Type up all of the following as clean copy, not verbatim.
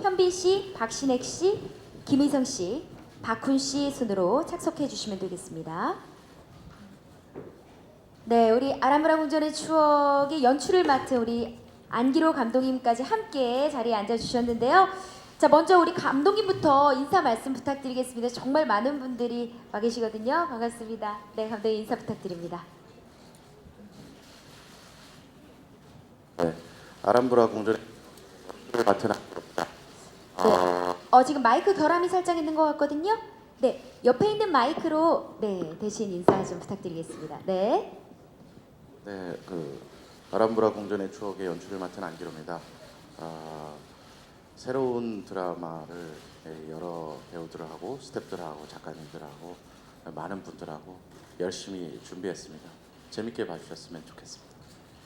현빈 씨, 박신혜 씨, 김의성 씨, 박훈 씨 순으로 착석해 주시면 되겠습니다. 네, 우리 아람브라 궁전의 추억의 연출을 맡은 우리 안기로 감독님까지 함께 자리에 앉아주셨는데요. 자, 먼저 우리 감독님부터 인사 말씀 부탁드리겠습니다. 정말 많은 분들이 와 계시거든요. 반갑습니다. 네, 감독님 인사 부탁드립니다. 네, 아람브라 궁전의 맡은 악입니다. 지금 마이크 결함이 살짝 있는 것 같거든요. 네, 옆에 있는 마이크로 대신 인사 좀 부탁드리겠습니다. 네. 네, 아람브라 궁전의 추억의 연출을 맡은 안기로입니다. 새로운 드라마를 여러 배우들하고 스태프들하고 작가님들하고 많은 분들하고 열심히 준비했습니다. 재밌게 봐주셨으면 좋겠습니다.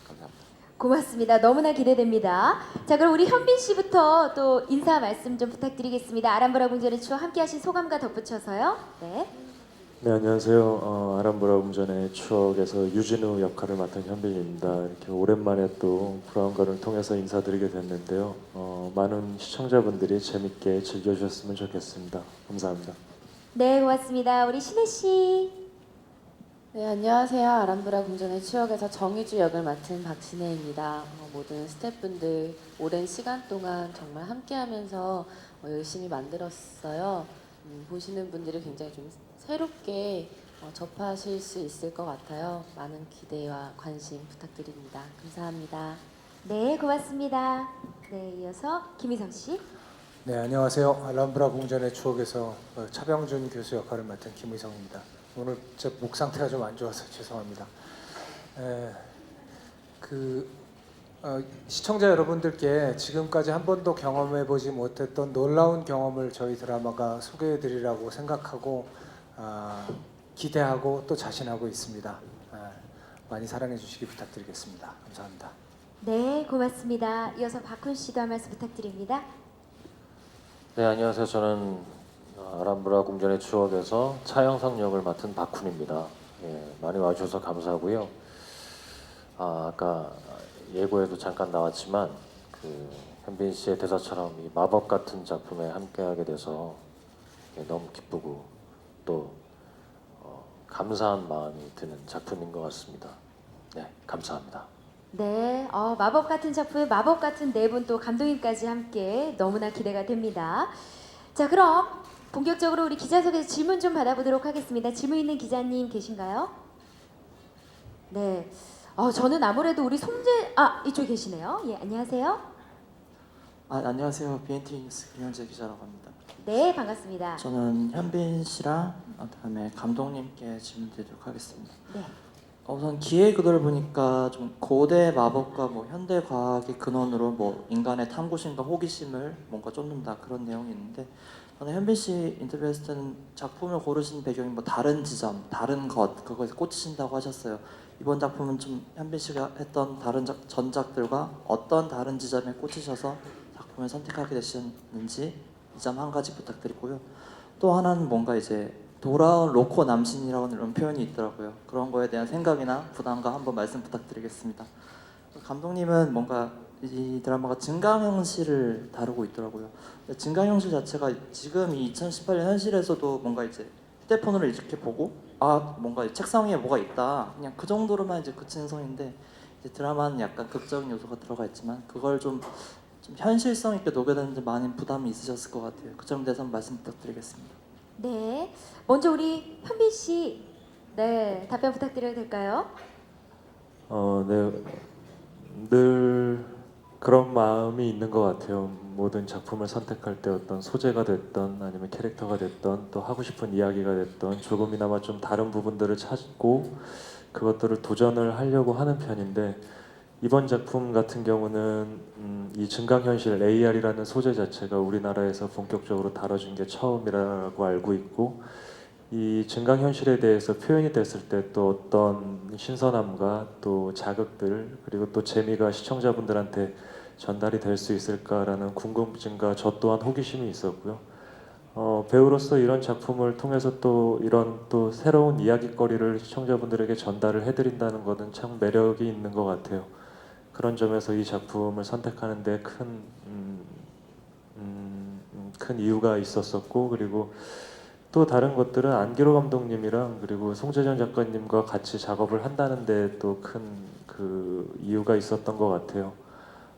감사합니다. 고맙습니다. 너무나 기대됩니다. 자, 그럼 우리 현빈 씨부터 또 인사 말씀 좀 부탁드리겠습니다. 아람브라 궁전의 추억 함께하신 소감과 덧붙여서요. 네. 네, 안녕하세요. 아람브라 궁전의 추억에서 유진우 역할을 맡은 현빈입니다. 이렇게 오랜만에 또 브라운관을 통해서 인사드리게 됐는데요. 많은 시청자분들이 재밌게 즐겨주셨으면 좋겠습니다. 감사합니다. 네, 고맙습니다. 우리 신혜 씨. 네, 안녕하세요. 아람브라 궁전의 추억에서 정유주 역을 맡은 박신혜입니다. 모든 스태프분들 오랜 시간 동안 정말 함께하면서 열심히 만들었어요. 보시는 분들이 굉장히 좀 새롭게 접하실 수 있을 것 같아요. 많은 기대와 관심 부탁드립니다. 감사합니다. 네, 고맙습니다. 네, 이어서 김희성 씨. 네, 안녕하세요. 아람브라 궁전의 추억에서 차병준 교수 역할을 맡은 김의성입니다. 오늘 제 목 상태가 좀 안 좋아서 죄송합니다. 시청자 여러분들께 지금까지 한 번도 경험해보지 못했던 놀라운 경험을 저희 드라마가 소개해드리라고 생각하고 기대하고 또 자신하고 있습니다. 많이 사랑해 주시기 부탁드리겠습니다. 감사합니다. 네, 고맙습니다. 이어서 박훈 씨도 한 말씀 부탁드립니다. 네, 안녕하세요. 저는 아람브라 궁전의 추억에서 차영상 역을 맡은 박훈입니다. 예, 많이 와주셔서 감사하고요. 아까 예고에도 잠깐 나왔지만 현빈 씨의 대사처럼 이 마법 같은 작품에 함께하게 돼서 너무 기쁘고 또 감사한 마음이 드는 작품인 것 같습니다. 네, 감사합니다. 네, 마법 같은 작품에 마법 같은 네 분 또 감독님까지 함께 너무나 기대가 됩니다. 자, 그럼 본격적으로 우리 기자석에서 질문 좀 받아보도록 하겠습니다. 질문 있는 기자님 계신가요? 네, 저는 아무래도 우리 이쪽에 계시네요. 예, 안녕하세요. 안녕하세요. BNT 뉴스 김현재 기자라고 합니다. 네, 반갑습니다. 저는 현빈 씨랑 그다음에 감독님께 질문 드리도록 하겠습니다. 네. 우선 기획을 보니까 좀 고대 마법과 현대 과학의 근원으로 인간의 탐구심과 호기심을 뭔가 쫓는다 그런 내용이 있는데, 저는 현빈 씨 인터뷰했을 때는 작품을 고르신 배경이 다른 지점, 다른 것 그거에서 꽂히신다고 하셨어요. 이번 작품은 좀 현빈 씨가 했던 다른 전작들과 어떤 다른 지점에 꽂히셔서 작품을 선택하게 되셨는지 이 점 한 가지 부탁드리고요. 또 하나는 뭔가 이제 돌아온 로코 남신이라는 이런 표현이 있더라고요. 그런 거에 대한 생각이나 부담감 한번 말씀 부탁드리겠습니다. 감독님은 뭔가 이 드라마가 증강현실을 다루고 있더라고요. 증강현실 자체가 지금 이 2018년 현실에서도 뭔가 이제 휴대폰으로 이렇게 보고 뭔가 책상 위에 뭐가 있다 그냥 그 정도로만 이제 그치는 선인데, 이제 드라마는 약간 극적인 요소가 들어가 있지만 그걸 좀 현실성 있게 녹여내는데 많은 부담이 있으셨을 것 같아요. 그 점에 대해서 한번 말씀 부탁드리겠습니다. 네, 먼저 우리 현빈 씨, 네, 답변 부탁드려도 될까요? 네, 늘 그런 마음이 있는 것 같아요. 모든 작품을 선택할 때 어떤 소재가 됐던 아니면 캐릭터가 됐던 또 하고 싶은 이야기가 됐던 조금이나마 좀 다른 부분들을 찾고 그것들을 도전을 하려고 하는 편인데, 이번 작품 같은 경우는 이 증강현실 AR이라는 소재 자체가 우리나라에서 본격적으로 다뤄진 게 처음이라고 알고 있고, 이 증강현실에 대해서 표현이 됐을 때 또 어떤 신선함과 또 자극들 그리고 또 재미가 시청자분들한테 전달이 될 수 있을까라는 궁금증과 저 또한 호기심이 있었고요. 배우로서 이런 작품을 통해서 또 이런 또 새로운 이야깃거리를 시청자분들에게 전달을 해드린다는 것은 참 매력이 있는 것 같아요. 그런 점에서 이 작품을 선택하는 데 큰 큰 이유가 있었었고, 그리고 또 다른 것들은 안기로 감독님이랑 그리고 송재전 작가님과 같이 작업을 한다는데 또 큰 그 이유가 있었던 것 같아요.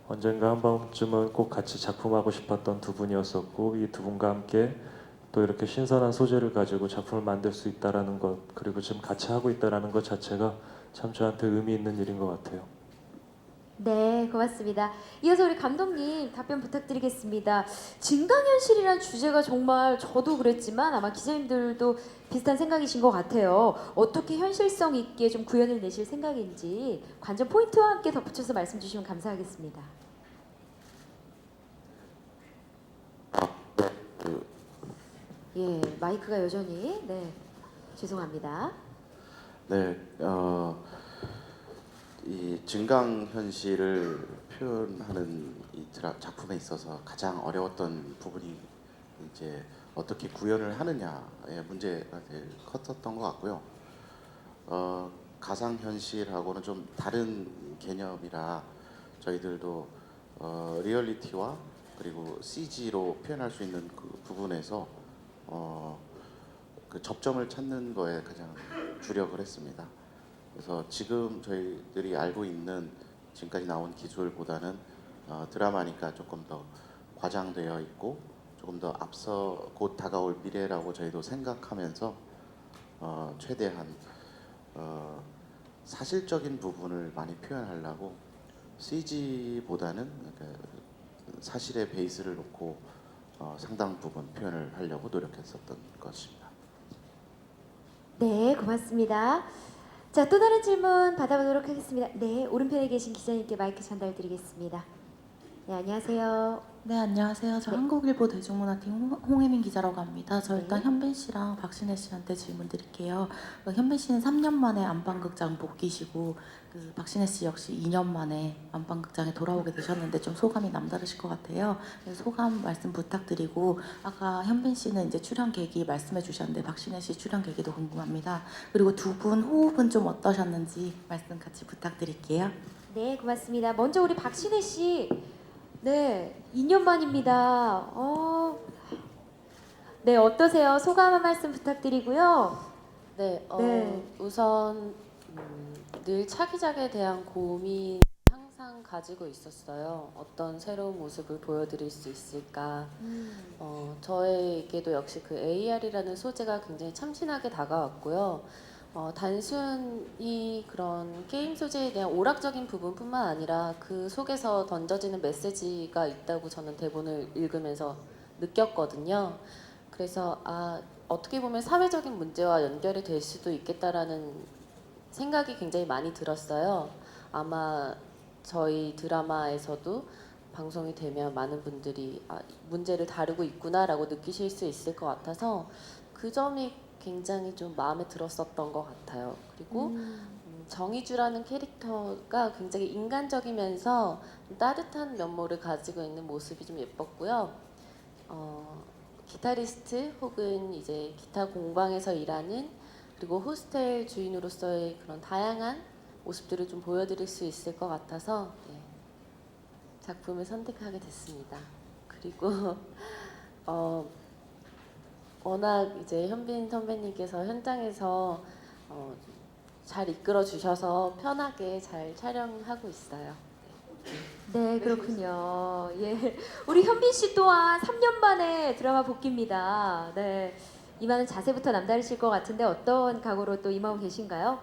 언젠가 한 번쯤은 꼭 같이 작품하고 싶었던 두 분이었었고, 이 두 분과 함께 또 이렇게 신선한 소재를 가지고 작품을 만들 수 있다라는 것, 그리고 지금 같이 하고 있다라는 것 자체가 참 저한테 의미 있는 일인 것 같아요. 네, 고맙습니다. 이어서 우리 감독님 답변 부탁드리겠습니다. 증강현실이란 주제가 정말 저도 그랬지만 아마 기자님들도 비슷한 생각이신 것 같아요. 어떻게 현실성 있게 좀 구현을 내실 생각인지 관전 포인트와 함께 덧붙여서 말씀 주시면 감사하겠습니다. 그 예, 마이크가 여전히 네, 죄송합니다. 네, 이 증강 현실을 표현하는 이 작품에 있어서 가장 어려웠던 부분이 이제 어떻게 구현을 하느냐의 문제가 제일 컸었던 것 같고요. 가상 현실하고는 좀 다른 개념이라 저희들도 리얼리티와 그리고 CG로 표현할 수 있는 그 부분에서 그 접점을 찾는 거에 가장 주력을 했습니다. 그래서 지금 저희들이 알고 있는 지금까지 나온 기술보다는 드라마니까 조금 더 과장되어 있고 조금 더 앞서 곧 다가올 미래라고 저희도 생각하면서 최대한 사실적인 부분을 많이 표현하려고 CG보다는 사실의 베이스를 놓고 상당 부분 표현을 하려고 노력했었던 것입니다. 네, 고맙습니다. 자, 또 다른 질문 받아보도록 하겠습니다. 네, 오른편에 계신 기자님께 마이크 전달드리겠습니다. 네, 안녕하세요. 네, 안녕하세요. 저 네. 한국일보 대중문화팀 홍혜민 기자라고 합니다. 저 일단 네. 현빈 씨랑 박신혜 씨한테 질문 드릴게요. 현빈 씨는 3년 만에 안방극장 복귀시고 박신혜 씨 역시 2년 만에 안방극장에 돌아오게 되셨는데 좀 소감이 남다르실 것 같아요. 그래서 소감 말씀 부탁드리고 아까 현빈 씨는 이제 출연 계기 말씀해 주셨는데 박신혜 씨 출연 계기도 궁금합니다. 그리고 두 분 호흡은 좀 어떠셨는지 말씀 같이 부탁드릴게요. 네, 고맙습니다. 먼저 우리 박신혜 씨. 네, 2년 만입니다. 네, 어떠세요? 소감 한 말씀 부탁드리고요. 네, 네. 우선 늘 차기작에 대한 고민 항상 가지고 있었어요. 어떤 새로운 모습을 보여드릴 수 있을까. 저에게도 역시 그 AR이라는 소재가 굉장히 참신하게 다가왔고요. 단순히 그런 게임 소재에 대한 오락적인 부분뿐만 아니라 그 속에서 던져지는 메시지가 있다고 저는 대본을 읽으면서 느꼈거든요. 그래서 어떻게 보면 사회적인 문제와 연결이 될 수도 있겠다라는 생각이 굉장히 많이 들었어요. 아마 저희 드라마에서도 방송이 되면 많은 분들이 문제를 다루고 있구나라고 느끼실 수 있을 것 같아서 그 점이 굉장히 좀 마음에 들었었던 것 같아요. 그리고 정희주라는 캐릭터가 굉장히 인간적이면서 좀 따뜻한 면모를 가지고 있는 모습이 좀 예뻤고요. 기타리스트 혹은 이제 기타 공방에서 일하는 그리고 호스텔 주인으로서의 그런 다양한 모습들을 좀 보여드릴 수 있을 것 같아서 작품을 선택하게 됐습니다. 그리고 워낙 이제 현빈 선배님께서 현장에서 잘 이끌어 주셔서 편하게 잘 촬영하고 있어요. 네, 그렇군요. 예, 우리 현빈 씨 또한 3년 만에 드라마 복귀입니다. 네, 임하는 자세부터 남다르실 것 같은데 어떤 각오로 또 임하고 계신가요?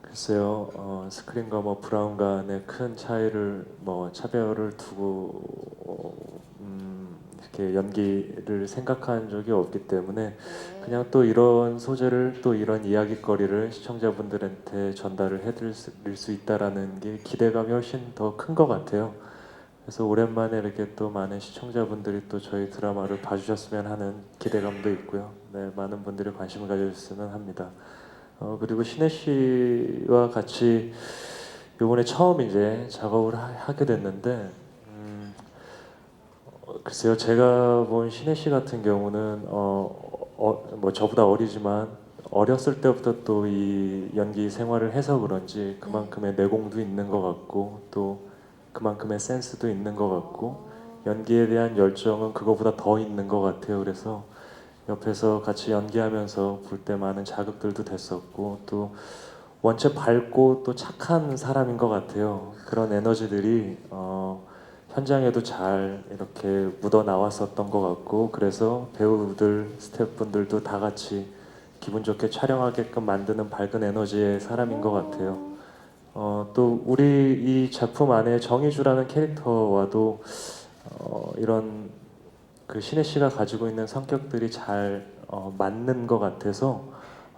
글쎄요, 스크린과 뭐 브라운 간의 큰 차이를 차별을 두고 이렇게 연기를 생각한 적이 없기 때문에 그냥 또 이런 소재를 또 이런 이야기거리를 시청자분들한테 전달을 해드릴 수 있다라는 게 기대감이 훨씬 더 큰 것 같아요. 그래서 오랜만에 이렇게 또 많은 시청자분들이 또 저희 드라마를 봐주셨으면 하는 기대감도 있고요. 네, 많은 분들이 관심을 가져주셨으면 합니다. 그리고 신혜 씨와 같이 이번에 처음 이제 작업을 하게 됐는데 글쎄요, 제가 본 신혜 씨 같은 경우는 뭐 저보다 어리지만 어렸을 때부터 또 이 연기 생활을 해서 그런지 그만큼의 내공도 있는 것 같고 또 그만큼의 센스도 있는 것 같고 연기에 대한 열정은 그거보다 더 있는 것 같아요. 그래서 옆에서 같이 연기하면서 볼 때 많은 자극들도 됐었고 또 원체 밝고 또 착한 사람인 것 같아요. 그런 에너지들이 현장에도 잘 이렇게 묻어 나왔었던 것 같고 그래서 배우들, 스태프분들도 다 같이 기분 좋게 촬영하게끔 만드는 밝은 에너지의 사람인 것 같아요. 또 우리 이 작품 안에 정희주라는 캐릭터와도 이런 그 신혜 씨가 가지고 있는 성격들이 잘 맞는 것 같아서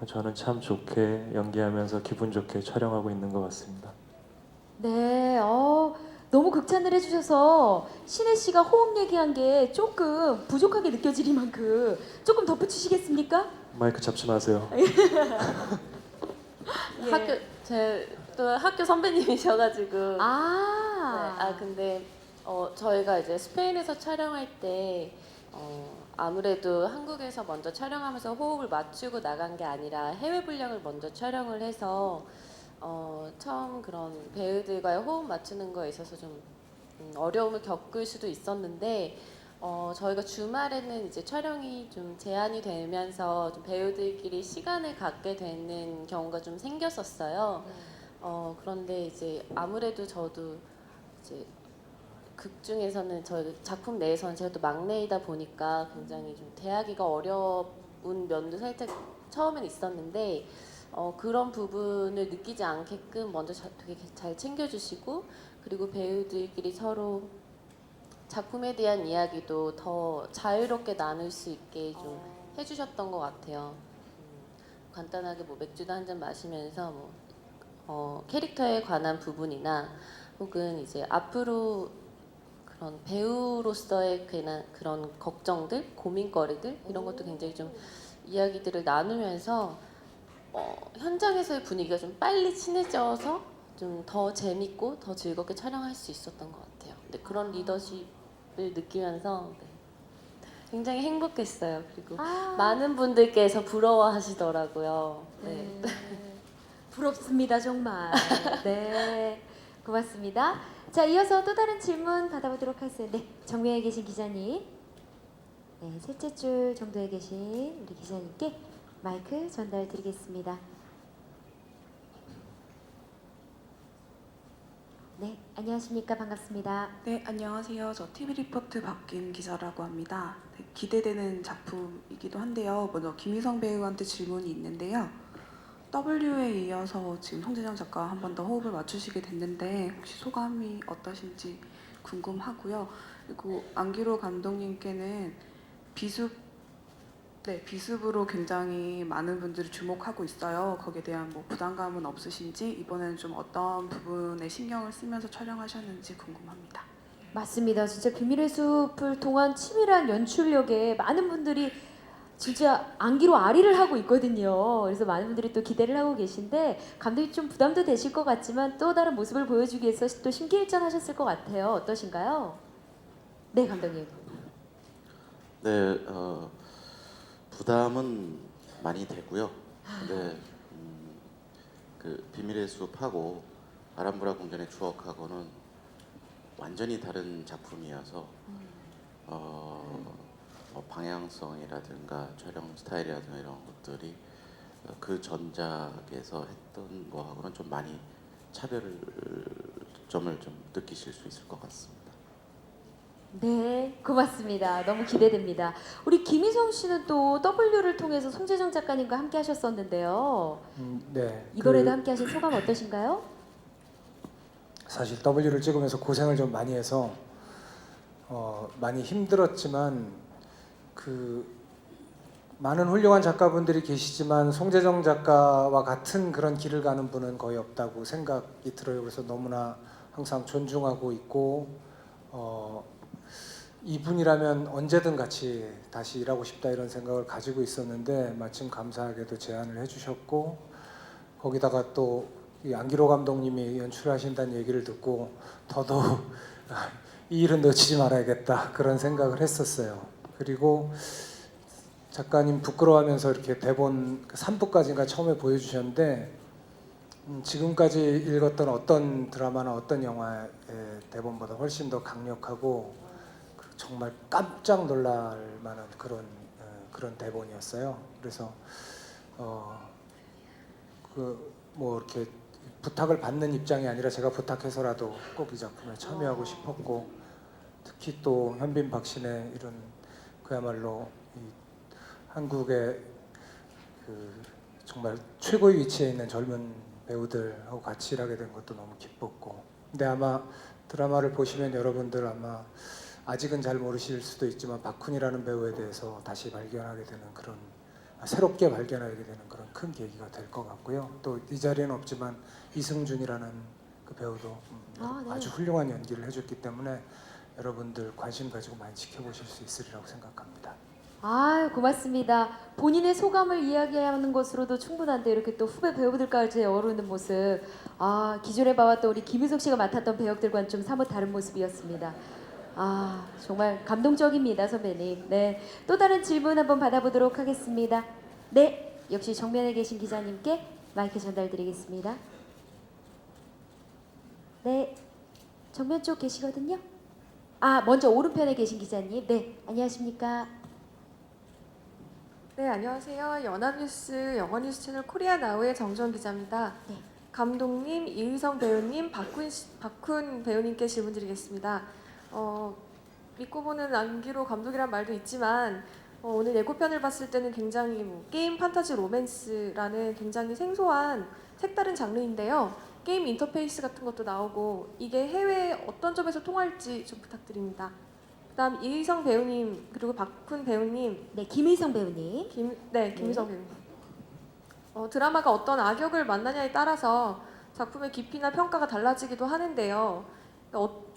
저는 참 좋게 연기하면서 기분 좋게 촬영하고 있는 것 같습니다. 네, 너무 극찬을 해주셔서 신혜 씨가 호흡 얘기한 게 조금 부족하게 느껴질 만큼 조금 덧붙이시겠습니까? 마이크 잡지 마세요. 예. 또 학교 선배님이셔가지고 아, 근데 저희가 이제 스페인에서 촬영할 때 아무래도 한국에서 먼저 촬영하면서 호흡을 맞추고 나간 게 아니라 해외 분량을 먼저 촬영을 해서 처음 그런 배우들과의 호흡 맞추는 거에 있어서 좀 어려움을 겪을 수도 있었는데 저희가 주말에는 이제 촬영이 좀 제한이 되면서 좀 배우들끼리 시간을 갖게 되는 경우가 좀 생겼었어요. 그런데 이제 아무래도 저도 이제 극 중에서는 저희 작품 내에서는 제가 또 막내이다 보니까 굉장히 좀 대하기가 어려운 면도 살짝 처음엔 있었는데 그런 부분을 느끼지 않게끔 먼저 되게 잘 챙겨주시고 그리고 배우들끼리 서로 작품에 대한 이야기도 더 자유롭게 나눌 수 있게 좀 해주셨던 것 같아요. 간단하게 뭐 맥주도 한 잔 마시면서 캐릭터에 관한 부분이나 혹은 이제 앞으로 그런 배우로서의 그런 걱정들, 고민거리들 이런 것도 굉장히 좀 이야기들을 나누면서 현장에서의 분위기가 좀 빨리 친해져서 좀 더 재밌고 더 즐겁게 촬영할 수 있었던 것 같아요. 근데 그런 리더십을 느끼면서 굉장히 행복했어요. 그리고 많은 분들께서 부러워하시더라고요. 네. 부럽습니다 정말. 네, 고맙습니다. 자, 이어서 또 다른 질문 받아보도록 하겠습니다. 네, 정면에 계신 기자님, 네, 셋째 줄 정도에 계신 우리 기자님께 마이크 전달드리겠습니다. 네, 안녕하십니까, 반갑습니다. 네, 안녕하세요. 저 TV 리포트 박긴 기자라고 합니다. 네, 기대되는 작품이기도 한데요. 먼저 김희성 배우한테 질문이 있는데요. W에 이어서 지금 송재정 작가 한 번 더 호흡을 맞추시게 됐는데 혹시 소감이 어떠신지 궁금하고요. 그리고 안기로 감독님께는 비습으로 굉장히 많은 분들이 주목하고 있어요. 거기에 대한 뭐 부담감은 없으신지 이번에는 좀 어떤 부분에 신경을 쓰면서 촬영하셨는지 궁금합니다. 맞습니다. 진짜 비밀의 숲을 통한 치밀한 연출력에 많은 분들이 진짜 안기로 아리를 하고 있거든요. 그래서 많은 분들이 또 기대를 하고 계신데 감독님 좀 부담도 되실 것 같지만 또 다른 모습을 보여주기 위해서 또 심기일전하셨을 것 같아요. 어떠신가요? 네, 감독님. 네, 부담은 많이 되고요. 근데 그 비밀의 숲하고 아람브라 궁전의 추억하고는 완전히 다른 작품이어서 방향성이라든가 촬영 스타일이라든가 이런 것들이 그 전작에서 했던 거하고는 좀 많이 차별점을 좀 느끼실 수 있을 것 같습니다. 네, 고맙습니다. 너무 기대됩니다. 우리 김희성 씨는 또 W를 통해서 송재정 작가님과 함께 하셨었는데요. 네. 이번에도 함께 하신 소감 어떠신가요? 사실 W를 찍으면서 고생을 좀 많이 해서 많이 힘들었지만 그 많은 훌륭한 작가분들이 계시지만 송재정 작가와 같은 그런 길을 가는 분은 거의 없다고 생각이 들어요. 그래서 너무나 항상 존중하고 있고 이분이라면 언제든 같이 다시 일하고 싶다 이런 생각을 가지고 있었는데 마침 감사하게도 제안을 해주셨고 거기다가 또 이 안기로 감독님이 연출하신다는 얘기를 듣고 더더욱 이 일은 놓치지 말아야겠다 그런 생각을 했었어요. 그리고 작가님 부끄러워하면서 이렇게 대본 3부까지인가 처음에 보여주셨는데 지금까지 읽었던 어떤 드라마나 어떤 영화의 대본보다 훨씬 더 강력하고 정말 깜짝 놀랄 만한 그런 대본이었어요. 그래서 그 뭐 이렇게 부탁을 받는 입장이 아니라 제가 부탁해서라도 꼭 이 작품에 참여하고 싶었고, 특히 또 현빈, 박신혜 이런 그야말로 이 한국의 그 정말 최고의 위치에 있는 젊은 배우들하고 같이 일하게 된 것도 너무 기뻤고, 근데 아마 드라마를 보시면 여러분들 아마 아직은 잘 모르실 수도 있지만 박훈이라는 배우에 대해서 다시 발견하게 되는 그런, 새롭게 발견하게 되는 그런 큰 계기가 될 것 같고요. 또 이 자리에는 없지만 이승준이라는 그 배우도 네. 아주 훌륭한 연기를 해줬기 때문에 여러분들 관심 가지고 많이 지켜보실 수 있으리라고 생각합니다. 아, 고맙습니다. 본인의 소감을 이야기하는 것으로도 충분한데 이렇게 또 후배 배우들까지 어우르는 모습, 아, 기존에 봐왔던 우리 김유석 씨가 맡았던 배역들과는 좀 사뭇 다른 모습이었습니다. 아, 정말 감동적입니다, 선배님. 네, 또 다른 질문 한번 받아보도록 하겠습니다. 네, 역시 정면에 계신 기자님께 마이크 전달드리겠습니다. 네, 정면 쪽 계시거든요. 아, 먼저 오른편에 계신 기자님. 네, 안녕하십니까? 네, 안녕하세요. 연합뉴스 영어뉴스 채널 코리아나우의 정주원 기자입니다. 네. 감독님, 이의성 배우님, 박훈 배우님께 질문 드리겠습니다. 믿고 보는 안기로 감독이란 말도 있지만 오늘 예고편을 봤을 때는 굉장히 게임 판타지 로맨스라는 굉장히 생소한 색다른 장르인데요. 게임 인터페이스 같은 것도 나오고 이게 해외 어떤 점에서 통할지 좀 부탁드립니다. 그다음 이의성 배우님 그리고 박훈 배우님, 네, 김의성 배우님. 김희성 배우님. 드라마가 어떤 악역을 만나냐에 따라서 작품의 깊이나 평가가 달라지기도 하는데요.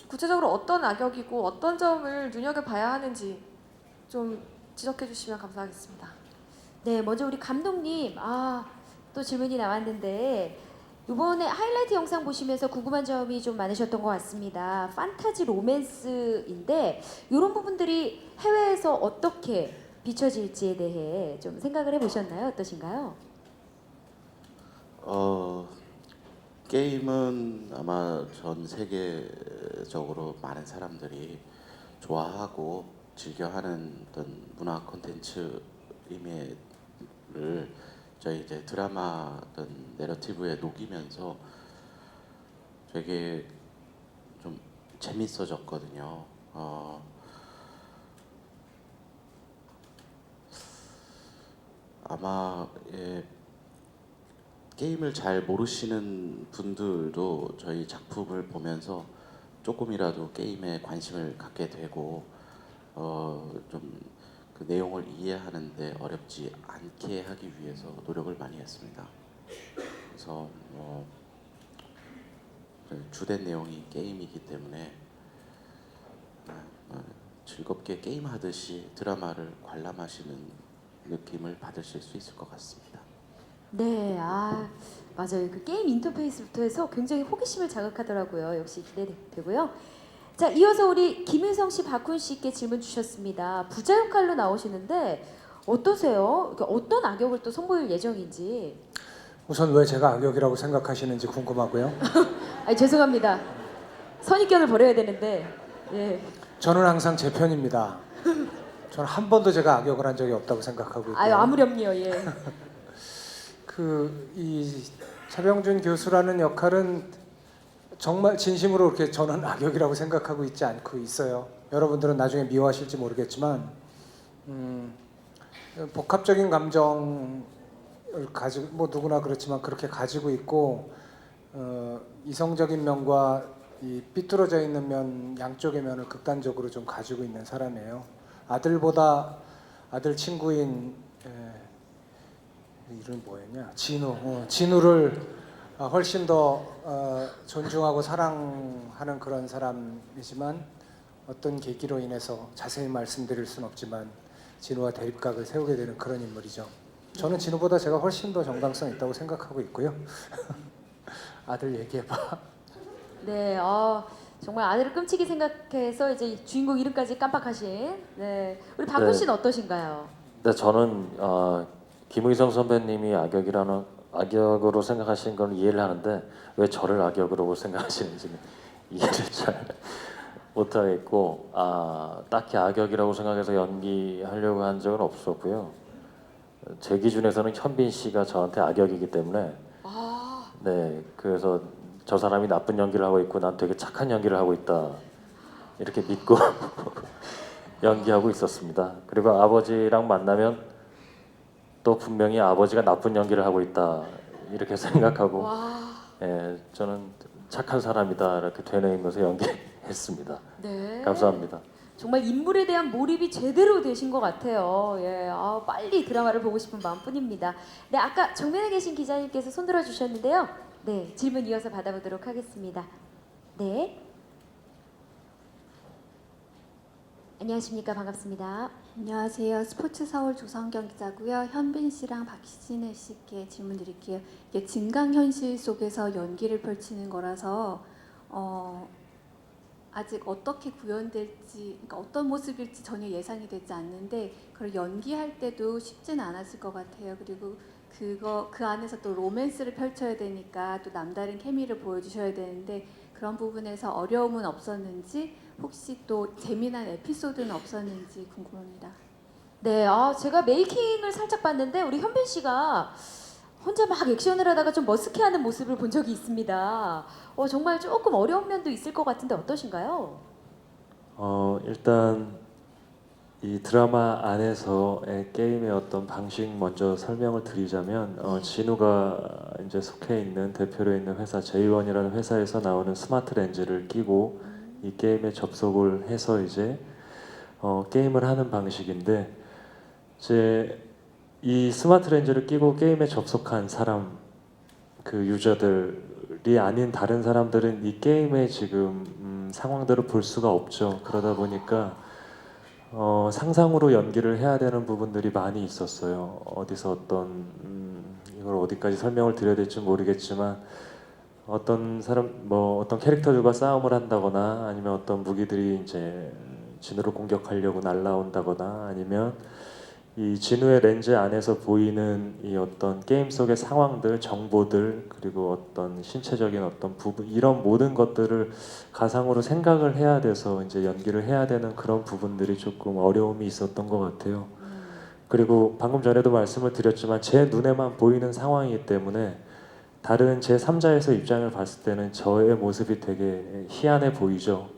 구체적으로 어떤 악역이고 어떤 점을 눈여겨봐야 하는지 좀 지적해 주시면 감사하겠습니다. 네, 먼저 우리 감독님, 또 질문이 나왔는데 이번에 하이라이트 영상 보시면서 궁금한 점이 좀 많으셨던 것 같습니다. 판타지 로맨스인데 이런 부분들이 해외에서 어떻게 비춰질지에 대해 좀 생각을 해보셨나요? 어떠신가요? 게임은 아마 전 세계적으로 많은 사람들이 좋아하고 즐겨하는 어떤 문화 콘텐츠임을 저희 이제 드라마 어떤 내러티브에 녹이면서 되게 좀 재밌어졌거든요. 아마 게임을 잘 모르시는 분들도 저희 작품을 보면서 조금이라도 게임에 관심을 갖게 되고 좀 그 내용을 이해하는데 어렵지 않게 하기 위해서 노력을 많이 했습니다. 그래서 주된 내용이 게임이기 때문에 즐겁게 게임하듯이 드라마를 관람하시는 느낌을 받으실 수 있을 것 같습니다. 네, 맞아요. 그 게임 인터페이스부터 해서 굉장히 호기심을 자극하더라고요. 역시 기대되고요. 자, 이어서 우리 김윤성 씨, 박훈 씨께 질문 주셨습니다. 부자 역할로 나오시는데 어떠세요? 어떤 악역을 또 선보일 예정인지. 우선 왜 제가 악역이라고 생각하시는지 궁금하고요. 죄송합니다. 선입견을 버려야 되는데. 예. 저는 항상 제 편입니다. 저는 한 번도 제가 악역을 한 적이 없다고 생각하고 있고요. 아무렴요. 예. 이 차병준 교수라는 역할은 정말 진심으로 그렇게 저는 악역이라고 생각하고 있지 않고 있어요. 여러분들은 나중에 미워하실지 모르겠지만 복합적인 감정을 가지고, 뭐 누구나 그렇지만 그렇게 가지고 있고, 이성적인 면과 이 삐뚤어져 있는 면, 양쪽의 면을 극단적으로 좀 가지고 있는 사람이에요. 아들보다 아들 친구인 이름이 뭐였냐? 진우를 훨씬 더 존중하고 사랑하는 그런 사람이지만 어떤 계기로 인해서 자세히 말씀드릴 수는 없지만 진우와 대립각을 세우게 되는 그런 인물이죠. 저는 진우보다 제가 훨씬 더 정당성 있다고 생각하고 있고요. 아들 얘기해봐. 네, 정말 아들을 끔찍이 생각해서 이제 주인공 이름까지 깜빡하신. 네, 우리 박훈 네. 씨는 어떠신가요? 네, 저는 김의성 선배님이 악역으로 생각하시는 건 이해를 하는데 왜 저를 악역으로 생각하시는지는 이해를 잘 못하겠고 딱히 악역이라고 생각해서 연기하려고 한 적은 없었고요. 제 기준에서는 현빈 씨가 저한테 악역이기 때문에 네, 그래서 저 사람이 나쁜 연기를 하고 있고 난 되게 착한 연기를 하고 있다 이렇게 믿고 연기하고 있었습니다. 그리고 아버지랑 만나면 또 분명히 아버지가 나쁜 연기를 하고 있다 이렇게 생각하고 예, 저는 착한 사람이다 이렇게 되뇌이면서 연기했습니다. 네. 감사합니다. 정말 인물에 대한 몰입이 제대로 되신 것 같아요. 예, 빨리 드라마를 보고 싶은 마음뿐입니다. 네, 아까 정면에 계신 기자님께서 손 들어주셨는데요. 네, 질문 이어서 받아보도록 하겠습니다. 네. 안녕하십니까, 반갑습니다. 안녕하세요. 스포츠 서울 조성경 기자고요. 현빈 씨랑 박신혜 씨께 질문 드릴게요. 이게 증강현실 속에서 연기를 펼치는 거라서 아직 어떻게 구현될지, 그러니까 어떤 모습일지 전혀 예상이 되지 않는데 그걸 연기할 때도 쉽지는 않았을 것 같아요. 그리고 그 안에서 또 로맨스를 펼쳐야 되니까 또 남다른 케미를 보여주셔야 되는데 그런 부분에서 어려움은 없었는지 혹시 또 재미난 에피소드는 없었는지 궁금합니다. 네, 제가 메이킹을 살짝 봤는데 우리 현빈 씨가 혼자 막 액션을 하다가 좀 머쓱해하는 모습을 본 적이 있습니다. 정말 조금 어려운 면도 있을 것 같은데 어떠신가요? 일단 이 드라마 안에서의 게임의 어떤 방식 먼저 설명을 드리자면 진우가 이제 속해 있는 대표로 있는 회사 J1이라는 회사에서 나오는 스마트 렌즈를 끼고 이 게임에 접속을 해서 이제 게임을 하는 방식인데 이제 이 스마트 렌즈를 끼고 게임에 접속한 사람 그 유저들이 아닌 다른 사람들은 이 게임의 지금 상황들을 볼 수가 없죠. 그러다 보니까 상상으로 연기를 해야 되는 부분들이 많이 있었어요. 어디서 어떤 이걸 어디까지 설명을 드려야 될지 모르겠지만 어떤 사람 어떤 캐릭터들과 싸움을 한다거나 아니면 어떤 무기들이 이제 진우를 공격하려고 날라온다거나 아니면 이 진우의 렌즈 안에서 보이는 이 어떤 게임 속의 상황들, 정보들 그리고 어떤 신체적인 어떤 부분 이런 모든 것들을 가상으로 생각을 해야 돼서 이제 연기를 해야 되는 그런 부분들이 조금 어려움이 있었던 것 같아요. 그리고 방금 전에도 말씀을 드렸지만 제 눈에만 보이는 상황이기 때문에 다른 제3자에서 입장을 봤을 때는 저의 모습이 되게 희한해 보이죠.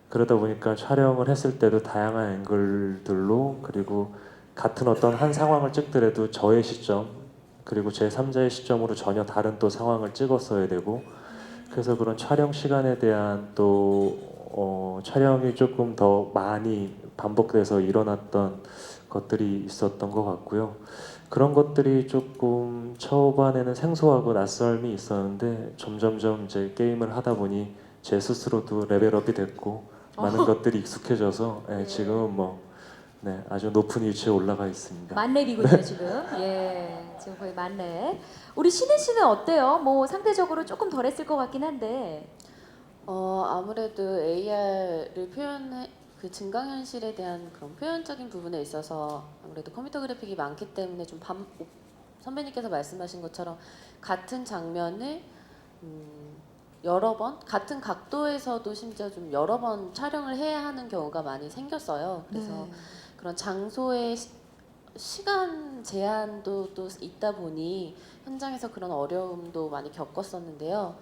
그러다 보니까 촬영을 했을 때도 다양한 앵글들로 그리고 같은 어떤 한 상황을 찍더라도 저의 시점 그리고 제3자의 시점으로 전혀 다른 또 상황을 찍었어야 되고 그래서 그런 촬영 시간에 대한 또 촬영이 조금 더 많이 반복돼서 일어났던 것들이 있었던 것 같고요. 그런 것들이 조금 초반에는 생소하고 낯설미 있었는데 점점점 이제 게임을 하다 보니 제 스스로도 레벨업이 됐고 많은 것들이 익숙해져서 지금은 아주 높은 위치에 올라가 있습니다. 만렙이군요 지금. 예, 지금 거의 만렙. 우리 신혜 씨는 어때요? 상대적으로 조금 덜했을 것 같긴 한데. 아무래도 AR을 그 증강현실에 대한 그런 표현적인 부분에 있어서 아무래도 컴퓨터 그래픽이 많기 때문에 좀 선배님께서 말씀하신 것처럼 같은 장면을 여러 번 같은 각도에서도 심지어 좀 여러 번 촬영을 해야 하는 경우가 많이 생겼어요. 그래서 그런 장소의 시간 제한도 또 있다 보니 현장에서 그런 어려움도 많이 겪었었는데요.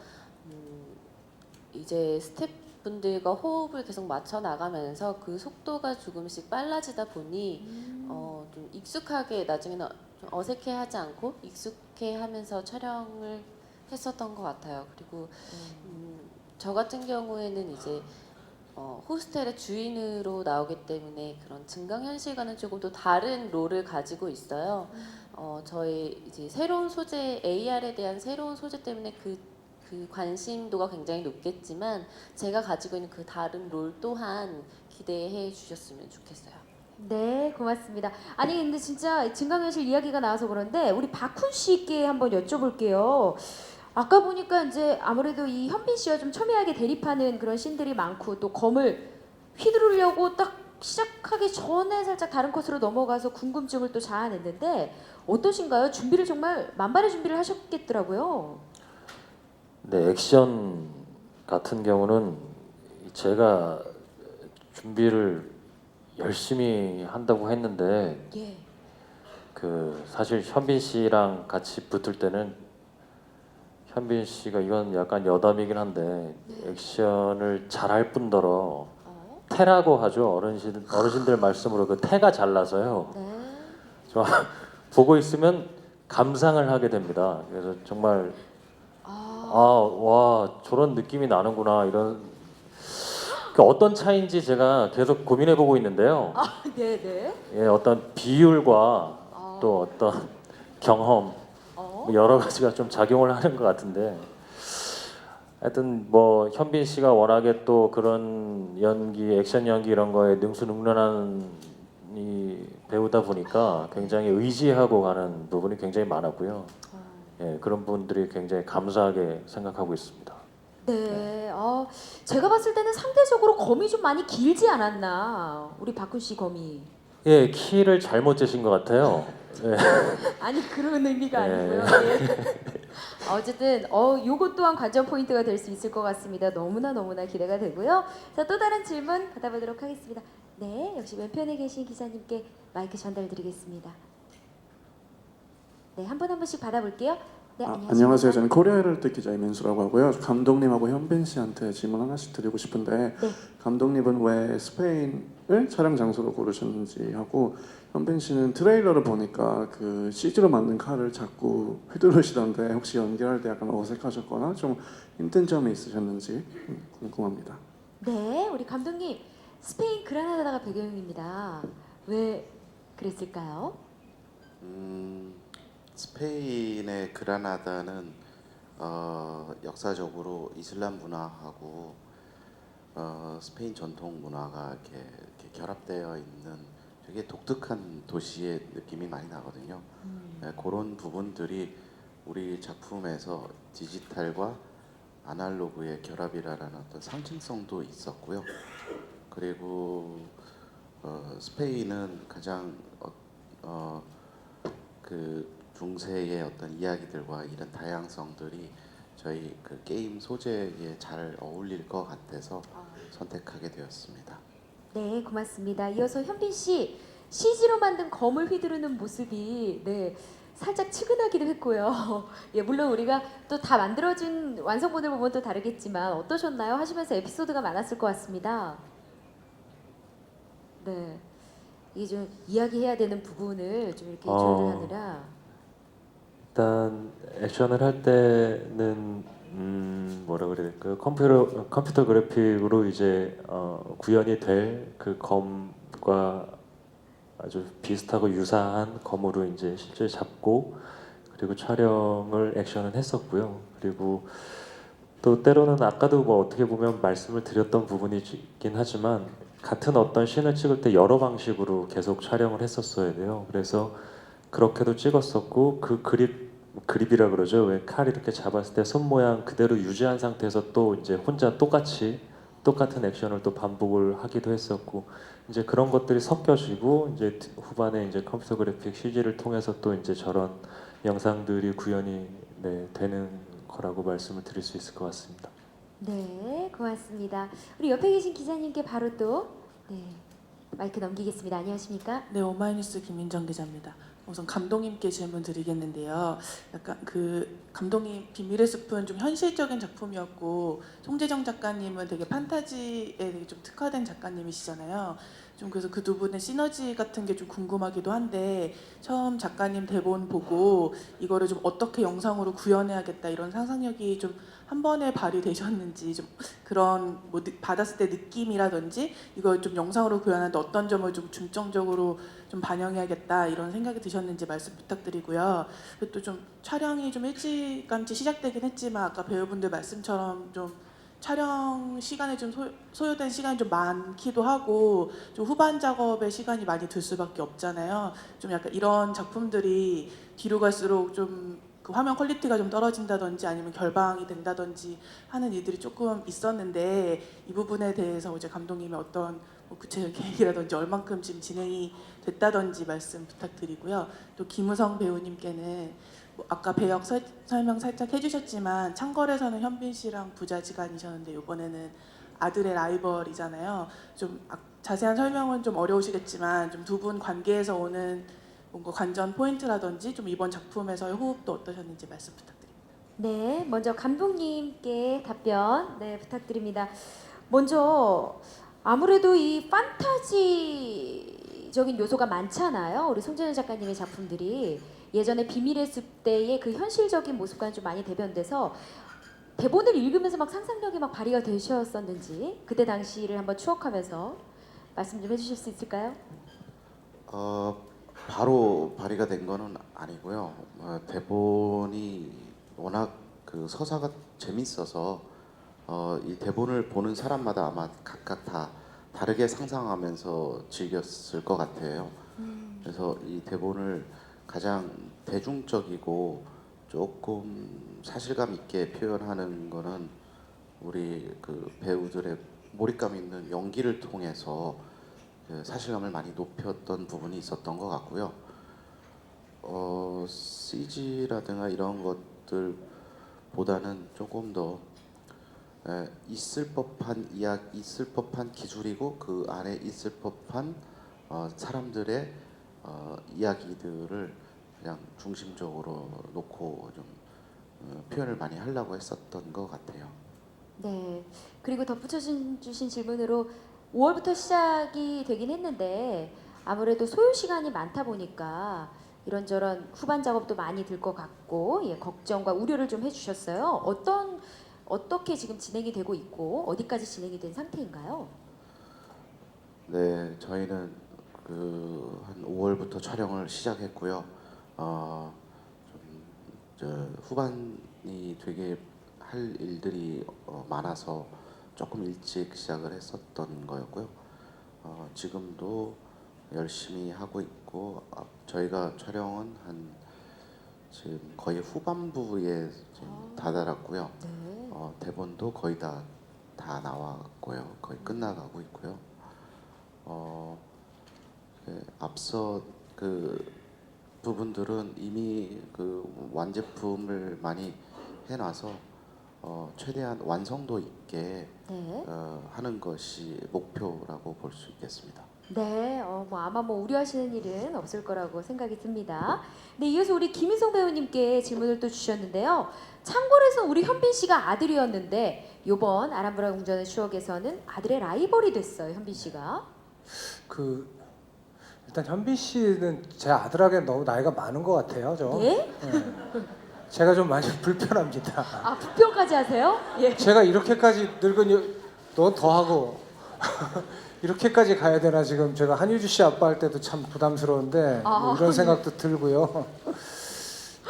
이제 스태프분들과 호흡을 계속 맞춰 나가면서 그 속도가 조금씩 빨라지다 보니 좀 익숙하게 나중에는 좀 어색해하지 않고 익숙해하면서 촬영을 했었던 것 같아요. 그리고 저 같은 경우에는 이제 호스텔의 주인으로 나오기 때문에 그런 증강현실과는 조금 또 다른 롤을 가지고 있어요. 저희 이제 새로운 소재 AR에 대한 새로운 소재 때문에 그 관심도가 굉장히 높겠지만 제가 가지고 있는 그 다른 롤 또한 기대해 주셨으면 좋겠어요. 네, 고맙습니다. 아니 근데 진짜 증강현실 이야기가 나와서 그런데 우리 박훈 씨께 한번 여쭤볼게요. 아까 보니까 이제 아무래도 이 현빈 씨와 좀 첨예하게 대립하는 그런 씬들이 많고 또 검을 휘두르려고 딱 시작하기 전에 살짝 다른 컷으로 넘어가서 궁금증을 또 자아냈는데 어떠신가요? 준비를 정말 만반의 준비를 하셨겠더라고요. 네, 액션 같은 경우는 제가 준비를 열심히 한다고 했는데 예. 그 사실 현빈 씨랑 같이 붙을 때는 현빈 씨가 이건 약간 여담이긴 한데 액션을 잘할 뿐더러 태라고 하죠. 어르신들 말씀으로 그 태가 잘나서요. 네. 저 보고 있으면 감상을 하게 됩니다. 그래서 정말 와 저런 느낌이 나는구나 이런 그 어떤 차이인지 제가 계속 고민해 보고 있는데요. 네네. 예, 어떤 비율과 또 어떤 경험 뭐 여러 가지가 좀 작용을 하는 것 같은데 하여튼 뭐 현빈 씨가 워낙에 또 그런 연기, 액션 연기 이런 거에 능수능란한 이 배우다 보니까 굉장히 의지하고 가는 부분이 굉장히 많았고요. 예, 그런 분들이 굉장히 감사하게 생각하고 있습니다. 네. 제가 봤을 때는 상대적으로 검이 좀 많이 길지 않았나. 우리 박훈 씨 검이. 예, 키를 잘못 재신 것 같아요. 예. 아니 그런 의미가 네. 아니고요. 예. 어쨌든 요것 또한 관전 포인트가 될 수 있을 것 같습니다. 너무나 기대가 되고요. 자, 또 다른 질문 받아보도록 하겠습니다. 네, 역시 왼편에 계신 기자님께 마이크 전달드리겠습니다. 네, 한 분씩 받아볼게요. 네, 안녕하세요. 저는 코리아 헤럴드 기자 이민수라고 하고요. 감독님하고 현빈 씨한테 질문 하나씩 드리고 싶은데 감독님은 왜 스페인을 촬영 장소로 고르셨는지 하고 현빈 씨는 트레일러를 보니까 그 CG로 만든 칼을 자꾸 휘두르시던데 혹시 연기할 때 약간 어색하셨거나 좀 힘든 점이 있으셨는지 궁금합니다. 네, 우리 감독님 스페인 그라나다가 배경입니다. 왜 그랬을까요? 스페인의 그라나다는 역사적으로 이슬람 문화하고 스페인 전통 문화가 이렇게 결합되어 있는 되게 독특한 도시의 느낌이 많이 나거든요. 네, 그런 부분들이 우리 작품에서 디지털과 아날로그의 결합이라는 어떤 상징성도 있었고요. 그리고 스페인은 가장 그 중세의 어떤 이야기들과 이런 다양성들이 저희 그 게임 소재에 잘 어울릴 것 같아서 선택하게 되었습니다. 네, 고맙습니다. 이어서 현빈 씨 CG로 만든 검을 휘두르는 모습이 살짝 측은하기도 했고요. 예, 물론 우리가 또 다 만들어진 완성본을 보면 또 다르겠지만 어떠셨나요? 하시면서 에피소드가 많았을 것 같습니다. 네, 이게 좀 이야기해야 되는 부분을 좀 이렇게 조율하느라. 일단 액션을 할 때는 뭐라 그래야 될까요? 컴퓨터 그래픽으로 이제 구현이 될 그 검과 아주 비슷하고 유사한 검으로 이제 실제 잡고 그리고 촬영을 액션을 했었고요. 그리고 또 때로는 아까도 뭐 어떻게 보면 말씀을 드렸던 부분이긴 하지만 같은 어떤 씬을 찍을 때 여러 방식으로 계속 촬영을 했었어야 돼요. 그래서 그렇게도 찍었었고 그 그립이라 그러죠. 왜 칼 이렇게 잡았을 때 손 모양 그대로 유지한 상태에서 또 이제 혼자 똑같은 액션을 또 반복을 하기도 했었고 이제 그런 것들이 섞여지고 이제 후반에 이제 컴퓨터 그래픽 CG를 통해서 또 이제 저런 영상들이 구현이 되는 거라고 말씀을 드릴 수 있을 것 같습니다. 네, 고맙습니다. 우리 옆에 계신 기자님께 바로 또 마이크 넘기겠습니다. 안녕하십니까? 네, 오마이뉴스 김민정 기자입니다. 우선 감독님께 질문 드리겠는데요. 약간 그 감독님 비밀의 숲은 좀 현실적인 작품이었고 송재정 작가님은 되게 판타지에 되게 좀 특화된 작가님이시잖아요. 좀 그래서 그 두 분의 시너지 같은 게 좀 궁금하기도 한데 처음 작가님 대본 보고 이거를 좀 어떻게 영상으로 구현해야겠다 이런 상상력이 좀 한 번에 발휘되셨는지 좀 그런 뭐 받았을 때 느낌이라든지 이걸 좀 영상으로 구현하는데 어떤 점을 좀 중점적으로 좀 반영해야겠다 이런 생각이 드셨는지 말씀 부탁드리고요. 그리고 또 좀 촬영이 좀 일찌감치 시작되긴 했지만 아까 배우분들 말씀처럼 좀 촬영 시간에 좀 소요된 시간이 좀 많기도 하고 좀 후반 작업에 시간이 많이 들 수밖에 없잖아요. 좀 약간 이런 작품들이 뒤로 갈수록 좀 그 화면 퀄리티가 좀 떨어진다든지 아니면 결방이 된다든지 하는 일들이 조금 있었는데 이 부분에 대해서 이제 감독님의 어떤 뭐 구체적인 계획이라든지 얼만큼 지금 진행이 됐다든지 말씀 부탁드리고요. 또 김우성 배우님께는 뭐 아까 배역 설명 살짝 해주셨지만 창궐에서는 현빈 씨랑 부자지간이셨는데 이번에는 아들의 라이벌이잖아요. 자세한 설명은 좀 어려우시겠지만 좀 두 분 관계에서 오는 뭔가 관전 포인트라든지 좀 이번 작품에서의 호흡도 어떠셨는지 말씀 부탁드립니다. 네, 먼저 감독님께 답변 부탁드립니다. 먼저 아무래도 이 판타지적인 요소가 많잖아요. 우리 송재현 작가님의 작품들이 예전에 비밀의 숲 때의 그 현실적인 모습과는 좀 많이 대변돼서 대본을 읽으면서 막 상상력이 막 발휘가 되셨었는지 그때 당시를 한번 추억하면서 말씀 좀 해주실 수 있을까요? 바로 발휘가 된 거는 아니고요. 대본이 워낙 그 서사가 재밌어서 이 대본을 보는 사람마다 아마 각각 다 다르게 상상하면서 즐겼을 것 같아요. 그래서 이 대본을 가장 대중적이고 조금 사실감 있게 표현하는 거는 우리 그 배우들의 몰입감 있는 연기를 통해서 그 사실감을 많이 높였던 부분이 있었던 것 같고요. CG라든가 이런 것들보다는 조금 더 있을 법한 있을 법한 기술이고 그 안에 있을 법한 사람들의 이야기들을 그냥 중심적으로 놓고 좀 표현을 많이 하려고 했었던 것 같아요. 네. 그리고 덧붙여 주신 질문으로 5월부터 시작이 되긴 했는데 아무래도 소요 시간이 많다 보니까 이런저런 후반 작업도 많이 들 것 같고 걱정과 우려를 좀 해주셨어요. 어떻게 지금 진행이 되고 있고 어디까지 진행이 된 상태인가요? 네, 저희는 한 5월부터 촬영을 시작했고요. 후반이 되게 할 일들이 많아서 조금 일찍 시작을 했었던 거였고요. 지금도 열심히 하고 있고 저희가 촬영은 지금 거의 후반부에 지금 다다랐고요. 네. 대본도 거의 다 나왔고요. 거의 끝나가고 있고요. 앞서 그 부분들은 이미 그 완제품을 많이 해놔서 최대한 완성도 있게 하는 것이 목표라고 볼 수 있겠습니다. 네, 아마 우려하시는 일은 없을 거라고 생각이 듭니다. 네, 이어서 우리 김희성 배우님께 질문을 또 주셨는데요. 참고로 해서 우리 현빈 씨가 아들이었는데 이번 아람브라 궁전의 추억에서는 아들의 라이벌이 됐어요, 현빈 씨가. 일단 현빈 씨는 제 아들에게 너무 나이가 많은 것 같아요. 예? 네. 제가 좀 많이 불편합니다. 아, 부평까지 하세요? 예. 제가 이렇게까지 늙은 너 더 하고 이렇게까지 가야 되나 지금 제가 한유주 씨 아빠 할 때도 참 부담스러운데 뭐 이런 생각도 들고요.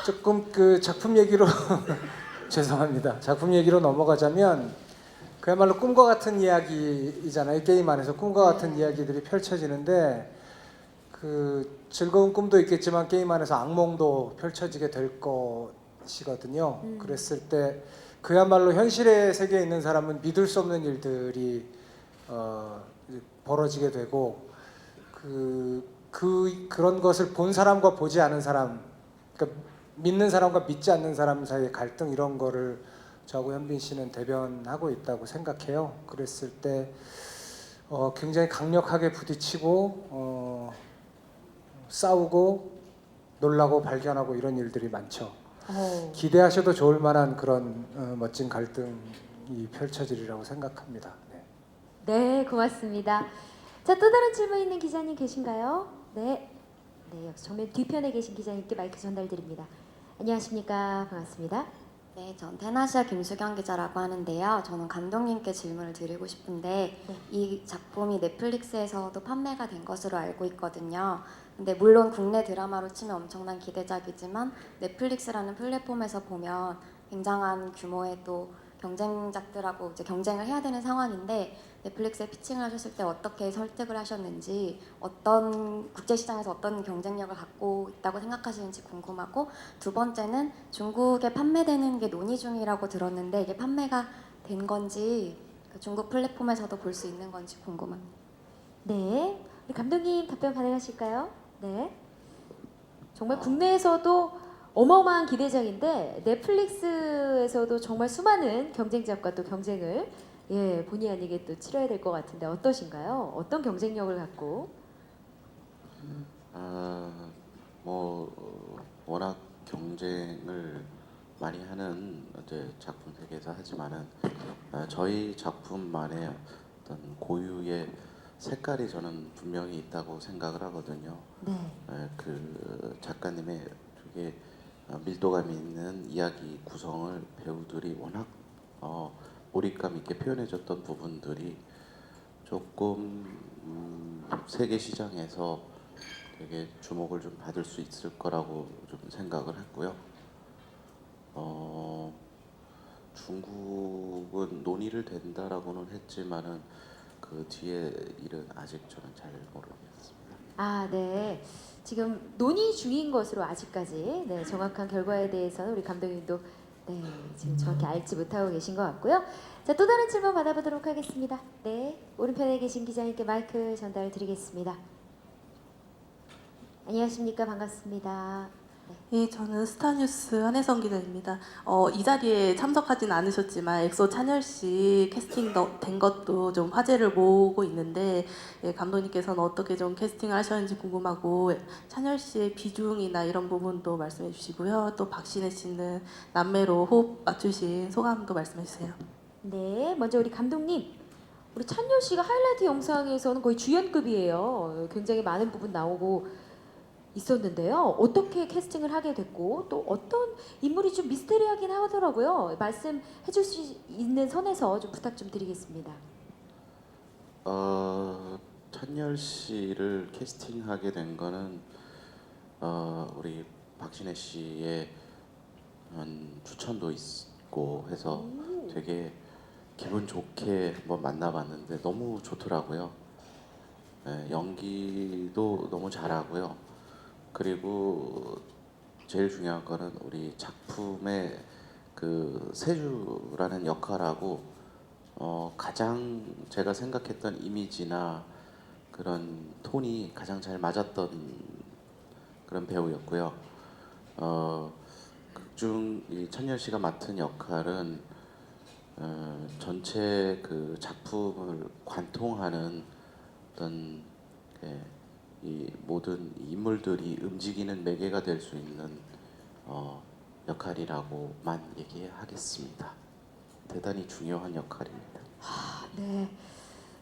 조금 그 작품 얘기로 죄송합니다. 작품 얘기로 넘어가자면 그야말로 꿈과 같은 이야기이잖아요. 게임 안에서 꿈과 같은 이야기들이 펼쳐지는데 그 즐거운 꿈도 있겠지만 게임 안에서 악몽도 펼쳐지게 될 것이거든요. 그랬을 때 그야말로 현실의 세계에 있는 사람은 믿을 수 없는 일들이 벌어지게 되고 그런 것을 본 사람과 보지 않은 사람, 그러니까 믿는 사람과 믿지 않는 사람 사이의 갈등 이런 거를 저하고 현빈 씨는 대변하고 있다고 생각해요. 그랬을 때 굉장히 강력하게 부딪히고 싸우고 놀라고 발견하고 이런 일들이 많죠. 기대하셔도 좋을 만한 그런 멋진 갈등이 펼쳐지리라고 생각합니다. 네, 고맙습니다. 자, 또 다른 질문 있는 기자님 계신가요? 네, 역시 정면 뒤편에 계신 기자님께 마이크 전달드립니다. 안녕하십니까, 반갑습니다. 네, 전 테나시아 김수경 기자라고 하는데요. 저는 감독님께 질문을 드리고 싶은데 이 작품이 넷플릭스에서도 판매가 된 것으로 알고 있거든요. 근데 물론 국내 드라마로 치면 엄청난 기대작이지만 넷플릭스라는 플랫폼에서 보면 굉장한 규모의 또 경쟁작들하고 이제 경쟁을 해야 되는 상황인데 넷플릭스에 피칭을 하셨을 때 어떻게 설득을 하셨는지, 어떤 국제시장에서 어떤 경쟁력을 갖고 있다고 생각하시는지 궁금하고, 두 번째는 중국에 판매되는 게 논의 중이라고 들었는데 이게 판매가 된 건지 중국 플랫폼에서도 볼 수 있는 건지 궁금합니다. 네, 우리 감독님 답변 가능하실까요? 네, 정말 국내에서도 어마어마한 기대작인데 넷플릭스에서도 정말 수많은 경쟁작과 또 경쟁을 예, 본의 아니게 또 치러야 될 것 같은데 어떠신가요? 어떤 경쟁력을 갖고? 워낙 경쟁을 많이 하는 이제 작품 세계에서 하지만은 저희 작품만의 어떤 고유의 색깔이 저는 분명히 있다고 생각을 하거든요. 네. 그 작가님의 되게 밀도감 있는 이야기 구성을 배우들이 워낙 몰입감 있게 표현해줬던 부분들이 조금 세계 시장에서 되게 주목을 좀 받을 수 있을 거라고 좀 생각을 했고요. 중국은 논의를 된다라고는 했지만은 그 뒤에 일은 아직 저는 잘 모르겠습니다. 아, 네. 지금 논의 중인 것으로 아직까지 네, 정확한 결과에 대해서는 우리 감독님도 네, 지금 정확히 알지 못하고 계신 것 같고요. 자, 또 다른 질문 받아보도록 하겠습니다. 네, 오른편에 계신 기자님께 마이크 전달드리겠습니다. 안녕하십니까? 반갑습니다. 예, 저는 스타뉴스 한혜성 기자입니다. 이 자리에 참석하진 않으셨지만 엑소 찬열 씨 캐스팅 된 것도 좀 화제를 모으고 있는데 예, 감독님께서는 어떻게 좀 캐스팅을 하셨는지 궁금하고 찬열 씨의 비중이나 이런 부분도 말씀해 주시고요. 또 박신혜 씨는 남매로 호흡 맞추신 소감도 말씀해 주세요. 네, 먼저 우리 감독님. 우리 찬열 씨가 하이라이트 영상에서는 거의 주연급이에요. 굉장히 많은 부분 나오고 있었는데요. 어떻게 캐스팅을 하게 됐고 또 어떤 인물이 좀 미스테리하긴 하더라고요. 말씀해 줄 수 있는 선에서 좀 부탁 좀 드리겠습니다. 찬열 씨를 캐스팅하게 된 거는 우리 박신혜 씨의 추천도 있고 해서 되게 기분 좋게 한번 만나봤는데 너무 좋더라고요. 네, 연기도 너무 잘하고요. 그리고 제일 중요한 거는 우리 작품의 그 세주라는 역할하고 가장 제가 생각했던 이미지나 그런 톤이 가장 잘 맞았던 그런 배우였고요. 극중 이 찬열 씨가 맡은 역할은 전체 그 작품을 관통하는 어떤 이 모든 인물들이 움직이는 매개가 될 수 있는 역할이라고만 얘기하겠습니다. 대단히 중요한 역할입니다. 네,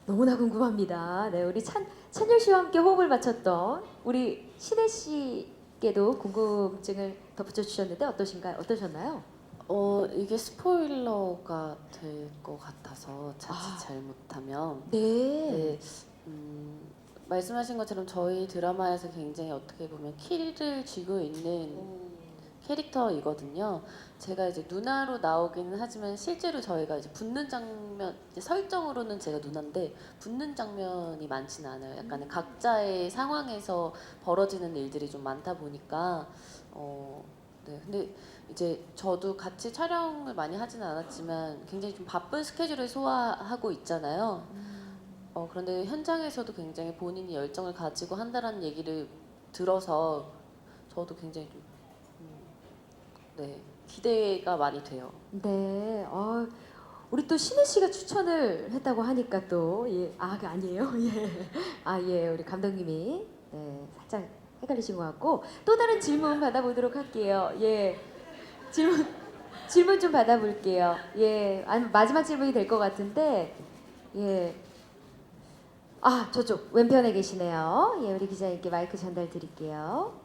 너무나 궁금합니다. 네, 우리 찬열 씨와 함께 호흡을 맞췄던 우리 신혜 씨께도 궁금증을 덧붙여 주셨는데 어떠셨나요? 이게 스포일러가 될 것 같아서 자칫 잘못하면 네. 말씀하신 것처럼 저희 드라마에서 굉장히 어떻게 보면 키를 쥐고 있는 캐릭터이거든요. 제가 이제 누나로 나오기는 하지만 실제로 저희가 이제 붙는 장면, 이제 설정으로는 제가 누나인데 붙는 장면이 많지는 않아요. 약간의 각자의 상황에서 벌어지는 일들이 좀 많다 보니까 네. 근데 이제 저도 같이 촬영을 많이 하지는 않았지만 굉장히 좀 바쁜 스케줄을 소화하고 있잖아요. 그런데 현장에서도 굉장히 본인이 열정을 가지고 한다라는 얘기를 들어서 저도 굉장히 좀 네, 기대가 많이 돼요. 네. 우리 또 신혜 씨가 추천을 했다고 하니까 또 그게 아니에요? 예. 예, 우리 감독님이 네, 살짝 헷갈리신 것 같고 또 다른 질문 받아보도록 할게요. 예. 질문 좀 받아볼게요. 예. 마지막 질문이 될 것 같은데 예. 저쪽 왼편에 계시네요. 예, 우리 기자님께 마이크 전달 드릴게요.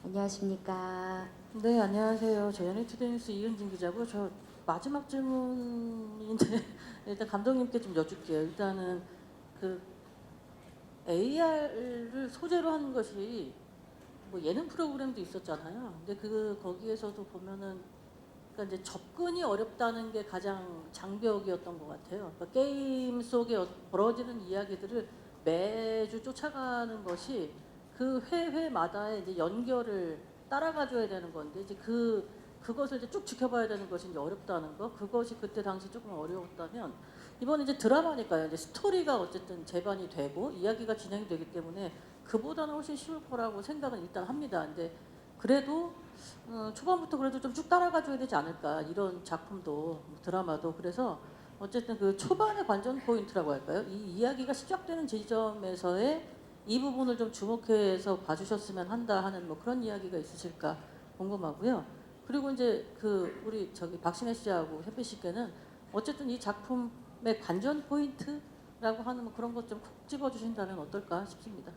안녕하십니까? 네, 안녕하세요. 저 연예투데이뉴스 이은진 기자고 저 마지막 질문인데 일단 감독님께 좀 여쭐게요. 일단은 그 AR을 소재로 하는 것이 뭐 예능 프로그램도 있었잖아요. 근데 거기에서도 보면은 그러니까 이제 접근이 어렵다는 게 가장 장벽이었던 것 같아요. 그러니까 게임 속에 벌어지는 이야기들을 매주 쫓아가는 것이 그 회마다의 이제 연결을 따라가줘야 되는 건데 이제 그것을 이제 쭉 지켜봐야 되는 것이 이제 어렵다는 거. 그것이 그때 당시 조금 어려웠다면 이번에 이제 드라마니까요. 이제 스토리가 어쨌든 재반이 되고 이야기가 진행이 되기 때문에 그보다는 훨씬 쉬울 거라고 생각은 일단 합니다. 근데 그래도 초반부터 그래도 좀 쭉 따라가줘야 되지 않을까 이런 작품도 드라마도 그래서 어쨌든 그 초반의 관전 포인트라고 할까요? 이 이야기가 시작되는 지점에서의 이 부분을 좀 주목해서 봐주셨으면 한다 하는 뭐 그런 이야기가 있으실까 궁금하고요. 그리고 이제 그 우리 저기 박신혜 씨하고 햇빛 씨께는 어쨌든 이 작품의 관전 포인트라고 하는 뭐 그런 것 좀 콕 집어주신다면 어떨까 싶습니다.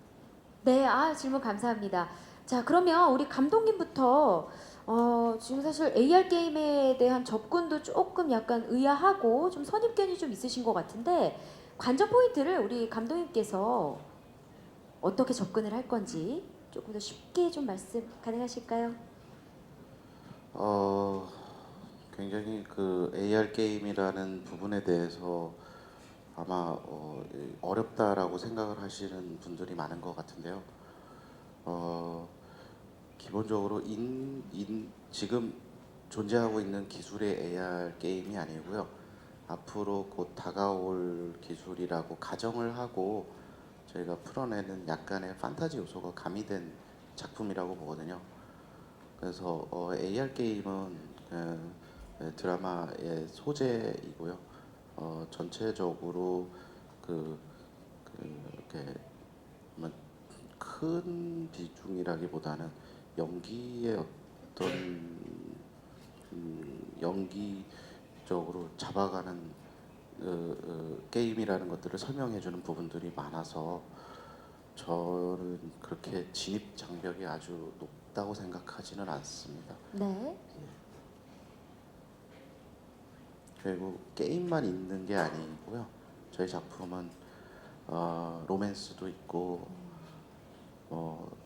네, 질문 감사합니다. 자, 그러면 우리 감독님부터 지금 사실 AR 게임에 대한 접근도 조금 약간 의아하고 좀 선입견이 좀 있으신 것 같은데 관전 포인트를 우리 감독님께서 어떻게 접근을 할 건지 조금 더 쉽게 좀 말씀 가능하실까요? 굉장히 그 AR 게임이라는 부분에 대해서 아마 어렵다라고 생각을 하시는 분들이 많은 것 같은데요. 기본적으로 지금 존재하고 있는 기술의 AR 게임이 아니고요. 앞으로 곧 다가올 기술이라고 가정을 하고 저희가 풀어내는 약간의 판타지 요소가 가미된 작품이라고 보거든요. 그래서 AR 게임은 드라마의 소재이고요. 전체적으로 이렇게 큰 비중이라기보다는 연기의 어떤 연기적으로 잡아가는 게임이라는 것들을 설명해주는 부분들이 많아서 저는 그렇게 진입 장벽이 아주 높다고 생각하지는 않습니다. 네. 그리고 게임만 있는 게 아니고요. 저희 작품은 로맨스도 있고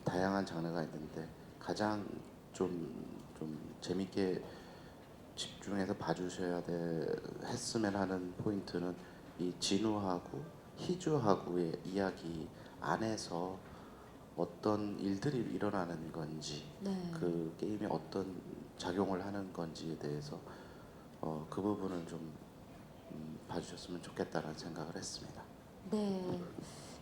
다양한 장르가 있는데 가장 좀 재밌게 집중해서 봐주셔야 했으면 하는 포인트는 이 진우하고 희주하고의 이야기 안에서 어떤 일들이 일어나는 건지 네. 그 게임이 어떤 작용을 하는 건지에 대해서 그 부분을 좀 봐주셨으면 좋겠다는 생각을 했습니다. 네.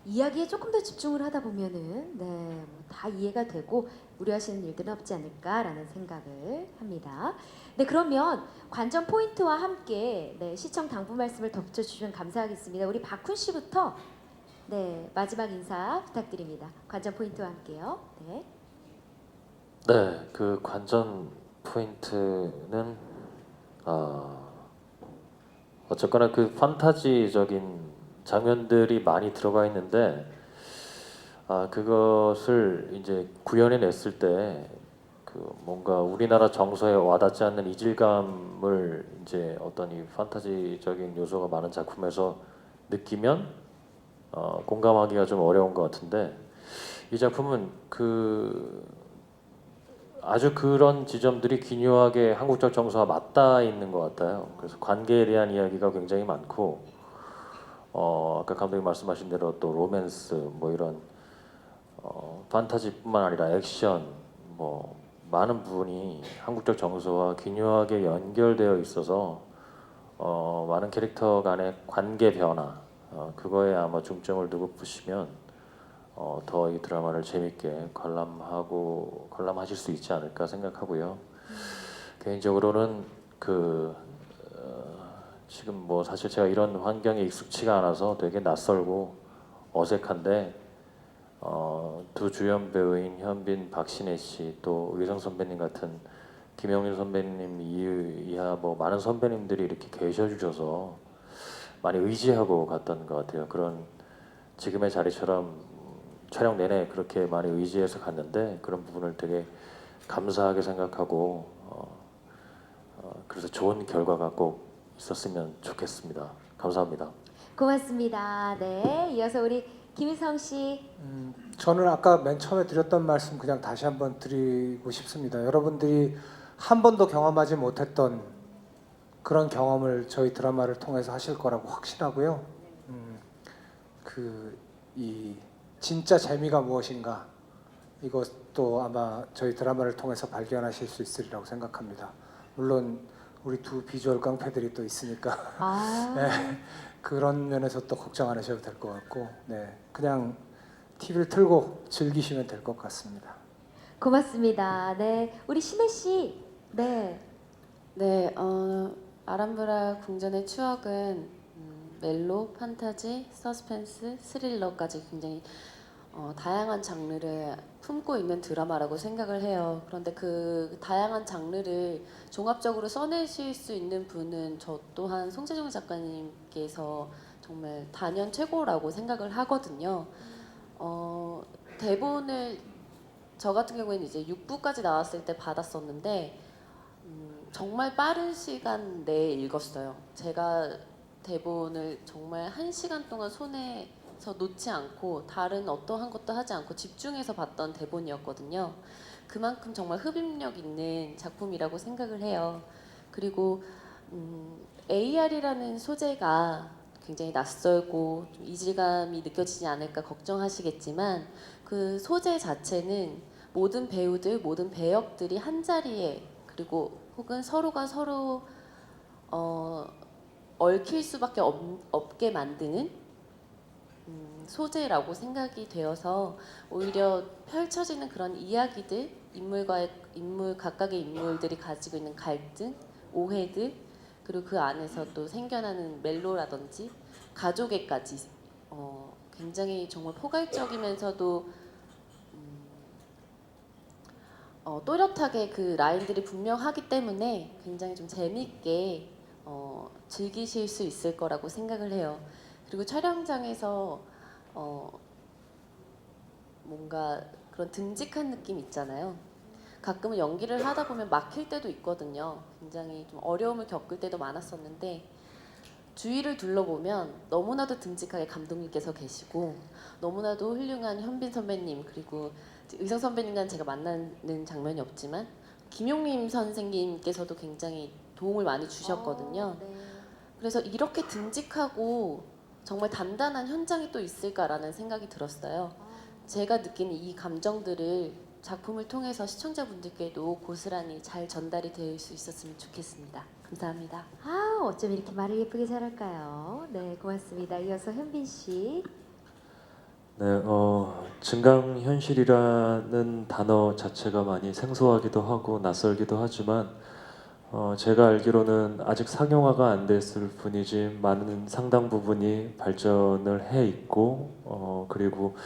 이야기에 조금 더 집중을 하다 보면은 다 이해가 되고 우려하시는 일들은 없지 않을까라는 생각을 합니다. 네, 그러면 관전 포인트와 함께 시청 당부 말씀을 덧붙여주시면 감사하겠습니다. 우리 박훈 씨부터 마지막 인사 부탁드립니다. 관전 포인트와 함께요. 네. 네, 그 관전 포인트는 어쨌거나 그 판타지적인 장면들이 많이 들어가 있는데 그것을 이제 구현해냈을 때 그 뭔가 우리나라 정서에 와닿지 않는 이질감을 이제 어떤 이 판타지적인 요소가 많은 작품에서 느끼면 공감하기가 좀 어려운 것 같은데 이 작품은 아주 그런 지점들이 기묘하게 한국적 정서와 맞닿아 있는 것 같아요. 그래서 관계에 대한 이야기가 굉장히 많고 아까 감독님 말씀하신 대로 또 로맨스 뭐 이런 판타지뿐만 아니라 액션 뭐 많은 부분이 한국적 정서와 기묘하게 연결되어 있어서 많은 캐릭터 간의 관계 변화 그거에 아마 중점을 두고 보시면 더 이 드라마를 재밌게 관람하실 수 있지 않을까 생각하고요. 개인적으로는 지금 뭐 사실 제가 이런 환경에 익숙치가 않아서 되게 낯설고 어색한데 두 주연 배우인 현빈, 박신혜 씨, 또 의성 선배님 같은 김영일 선배님 이하 뭐 많은 선배님들이 이렇게 계셔주셔서 많이 의지하고 갔던 것 같아요. 그런 지금의 자리처럼 촬영 내내 그렇게 많이 의지해서 갔는데 그런 부분을 되게 감사하게 생각하고 그래서 좋은 결과가 꼭 있었으면 좋겠습니다. 감사합니다. 고맙습니다. 네, 이어서 우리 김희성 씨. 저는 아까 맨 처음에 드렸던 말씀 그냥 다시 한번 드리고 싶습니다. 여러분들이 한 번도 경험하지 못했던 그런 경험을 저희 드라마를 통해서 하실 거라고 확신하고요. 이 진짜 재미가 무엇인가 이것도 아마 저희 드라마를 통해서 발견하실 수 있으리라고 생각합니다. 물론 우리 두 비주얼 깡패들이 또 있으니까 네, 그런 면에서 또 걱정 안 하셔도 될 것 같고 그냥 TV를 틀고 즐기시면 될 것 같습니다. 고맙습니다. 네, 우리 신혜 씨. 네. 네, 아람브라 궁전의 추억은 멜로, 판타지, 서스펜스, 스릴러까지 굉장히 다양한 장르를 품고 있는 드라마라고 생각을 해요. 그런데 그 다양한 장르를 종합적으로 써내실 수 있는 분은 저 또한 송재정 작가님께서 정말 단연 최고라고 생각을 하거든요. 대본을 저 같은 경우에는 이제 6부까지 나왔을 때 받았었는데 정말 빠른 시간 내에 읽었어요. 제가 대본을 정말 1시간 동안 손에서 놓지 않고 다른 어떠한 것도 하지 않고 집중해서 봤던 대본이었거든요. 그만큼 정말 흡입력 있는 작품이라고 생각을 해요. 그리고 AR이라는 소재가 굉장히 낯설고 좀 이질감이 느껴지지 않을까 걱정하시겠지만 그 소재 자체는 모든 배우들, 모든 배역들이 한 자리에 그리고 혹은 서로가 서로 얽힐 수밖에 없게 만드는 소재라고 생각이 되어서 오히려 펼쳐지는 그런 이야기들, 각각의 인물들이 가지고 있는 갈등, 오해들, 그리고 그 안에서 또 생겨나는 멜로라든지 가족애까지 굉장히 정말 포괄적이면서도 또렷하게 그 라인들이 분명하기 때문에 굉장히 좀 재미있게 즐기실 수 있을 거라고 생각을 해요. 그리고 촬영장에서 뭔가 그런 듬직한 느낌 있잖아요. 가끔은 연기를 하다 보면 막힐 때도 있거든요. 굉장히 좀 어려움을 겪을 때도 많았었는데 주위를 둘러보면 너무나도 듬직하게 감독님께서 계시고 너무나도 훌륭한 현빈 선배님 그리고 의성 선배님과는 제가 만나는 장면이 없지만 김용림 선생님께서도 굉장히 도움을 많이 주셨거든요. 네. 그래서 이렇게 듬직하고 정말 단단한 현장이 또 있을까라는 생각이 들었어요. 제가 느끼는 이 감정들을 작품을 통해서 시청자분들께도 고스란히 잘 전달이 될 수 있었으면 좋겠습니다. 감사합니다. 아, 어쩜 이렇게 말을 예쁘게 잘할까요? 네, 고맙습니다. 이어서 현빈 씨. 네, 증강현실이라는 단어 자체가 많이 생소하기도 하고 낯설기도 하지만 제가 알기로는 아직 상용화가 안 됐을 뿐이지 많은 상당 부분이 발전을 해 있고 그리고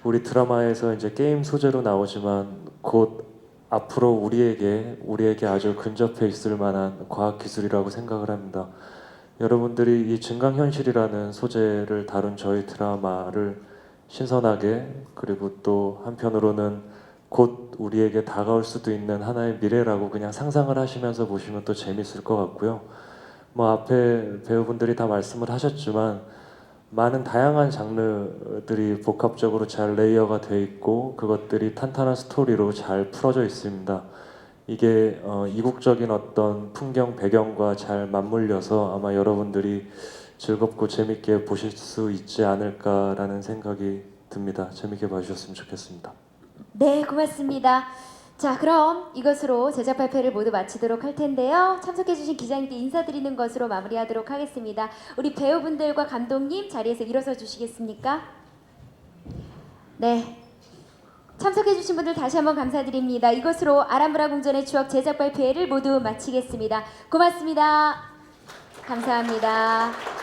우리 드라마에서 이제 게임 소재로 나오지만 곧 앞으로 우리에게 아주 근접해 있을 만한 과학 기술이라고 생각을 합니다. 여러분들이 이 증강현실이라는 소재를 다룬 저희 드라마를 신선하게 그리고 또 한편으로는 곧 우리에게 다가올 수도 있는 하나의 미래라고 그냥 상상을 하시면서 보시면 또 재밌을 것 같고요. 뭐 앞에 배우분들이 다 말씀을 하셨지만 많은 다양한 장르들이 복합적으로 잘 레이어가 돼 있고 그것들이 탄탄한 스토리로 잘 풀어져 있습니다. 이게 이국적인 어떤 풍경 배경과 잘 맞물려서 아마 여러분들이 즐겁고 재밌게 보실 수 있지 않을까라는 생각이 듭니다. 재밌게 봐주셨으면 좋겠습니다. 네, 고맙습니다. 자, 그럼 이것으로 제작 발표를 모두 마치도록 할 텐데요. 참석해주신 기자님께 인사드리는 것으로 마무리하도록 하겠습니다. 우리 배우분들과 감독님 자리에서 일어서 주시겠습니까? 네. 참석해주신 분들 다시 한번 감사드립니다. 이것으로 아람브라 궁전의 추억 제작 발표회를 모두 마치겠습니다. 고맙습니다. 감사합니다.